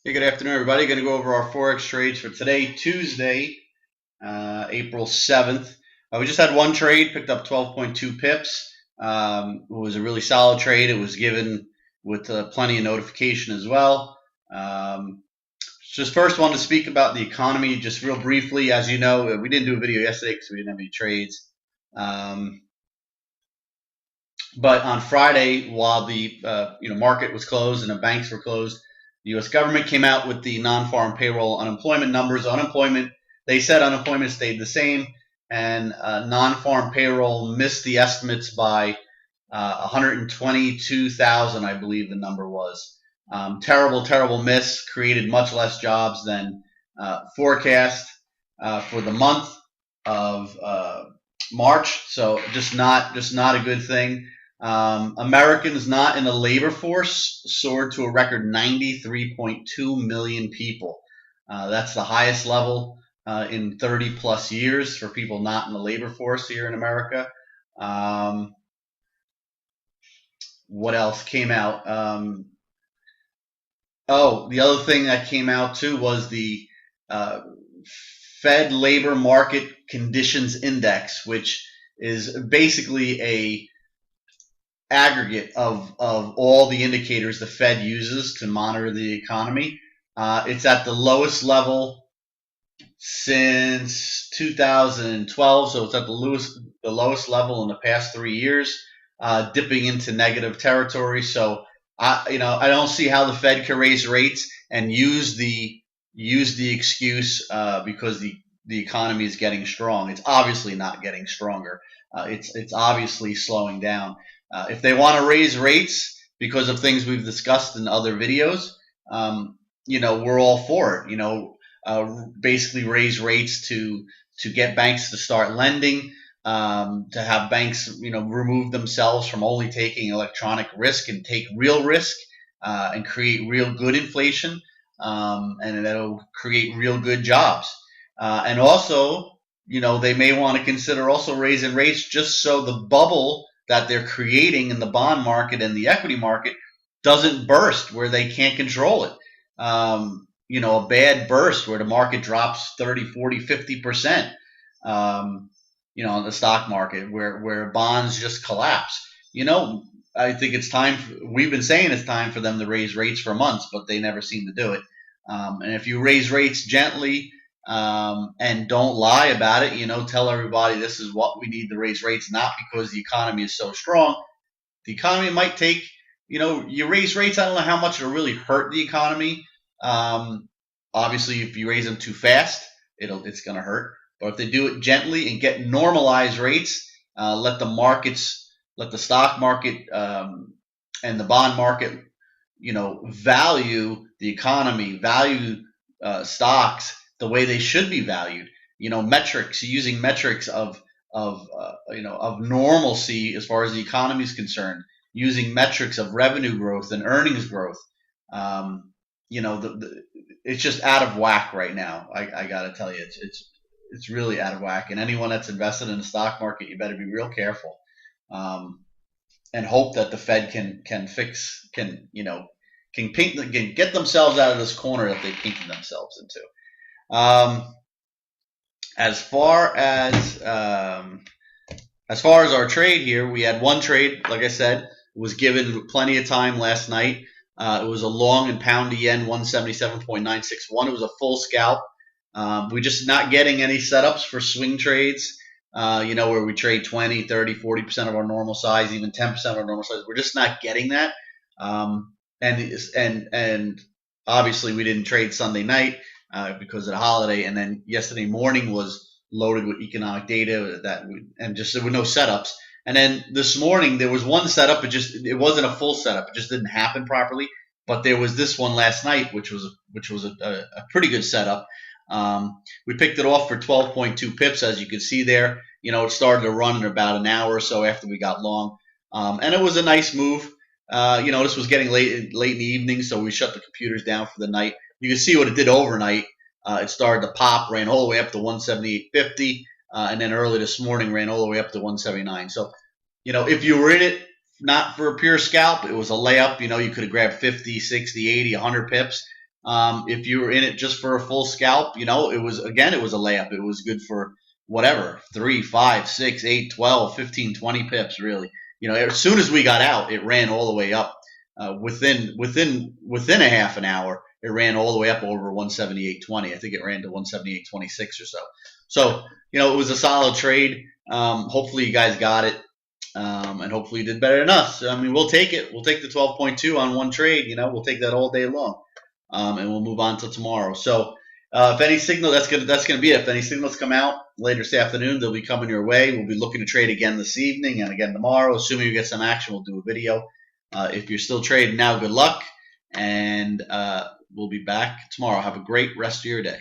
Hey, good afternoon, everybody. Going to go over our Forex trades for today, Tuesday, April 7th. We just had one trade, picked up 12.2 pips. It was a really solid trade. It was given with plenty of notification as well. Just first wanted to speak about the economy just real briefly. As you know, we didn't do a video yesterday because we didn't have any trades. But on Friday, while the market was closed and the banks were closed, the U.S. government came out with the non-farm payroll unemployment numbers. They said unemployment stayed the same, and non-farm payroll missed the estimates by 122,000, I believe the number was. Terrible miss. Created much less jobs than forecast for the month of March. So just not a good thing. Americans not in the labor force soared to a record 93.2 million people. That's the highest level in 30 plus years for people not in the labor force here in America. What else came out? The other thing that came out too was the Fed Labor Market Conditions Index, which is basically a aggregate of all the indicators the Fed uses to monitor the economy. It's at the lowest level since 2012, so it's at the lowest level in the past 3 years, dipping into negative territory. So I don't see how the Fed can raise rates and use the excuse because the economy is getting strong. It's obviously not getting stronger. It's obviously slowing down. If they want to raise rates because of things we've discussed in other videos, we're all for it. Basically raise rates to get banks to start lending, to have banks, remove themselves from only taking electronic risk and take real risk, and create real good inflation, and that'll create real good jobs. And also, they may want to consider also raising rates just so the bubble that they're creating in the bond market and the equity market doesn't burst where they can't control it. A bad burst where the market drops 30, 40, 50%, in the stock market where bonds just collapse. I think it's time. We've been saying it's time for them to raise rates for months, but they never seem to do it. And if you raise rates gently, and don't lie about it, tell everybody this is what we need to raise rates, not because the economy is so strong. The economy might take, you raise rates, I don't know how much it'll really hurt the economy. Obviously, if you raise them too fast, it's going to hurt. But if they do it gently and get normalized rates, let the stock market and the bond market, value the economy, value stocks the way they should be valued. Using metrics of normalcy as far as the economy is concerned, using metrics of revenue growth and earnings growth. It's just out of whack right now. I got to tell you, it's really out of whack. And anyone that's invested in the stock market, you better be real careful, and hope that the Fed can get themselves out of this corner that they painted themselves into. As far as our trade here, we had one trade. Like I said, it was given plenty of time last night. It was a long and pound yen 177.961. It was a full scalp. We're just not getting any setups for swing trades, where we trade 20, 30, 40% of our normal size, even 10% of our normal size. We're just not getting that. And obviously we didn't trade Sunday night because of the holiday, and then yesterday morning was loaded with economic data and there were no setups. And then this morning there was one setup, it wasn't a full setup, it just didn't happen properly. But there was this one last night, which was a pretty good setup. We picked it off for 12.2 pips, as you can see there. It started to run in about an hour or so after we got long, and it was a nice move. This was getting late in the evening, so we shut the computers down for the night. You can see what it did overnight. It started to pop, ran all the way up to 178.50, and then early this morning ran all the way up to 179. So, if you were in it not for a pure scalp, it was a layup. You could have grabbed 50, 60, 80, 100 pips. If you were in it just for a full scalp, you know, it was a layup. It was good for whatever, 3, 5, 6, 8, 12, 15, 20 pips, really. You know, as soon as we got out, it ran all the way up. Within a half an hour, it ran all the way up over 178.20. I think it ran to 178.26 or so. So, you know, it was a solid trade. Hopefully you guys got it. And hopefully you did better than us. I mean, we'll take it. We'll take the 12.2 on one trade. You know, we'll take that all day long. And we'll move on till tomorrow. So if any signal, that's gonna be it. If any signals come out later this afternoon, they'll be coming your way. We'll be looking to trade again this evening and again tomorrow. Assuming we get some action, we'll do a video. If you're still trading now, good luck, and we'll be back tomorrow. Have a great rest of your day.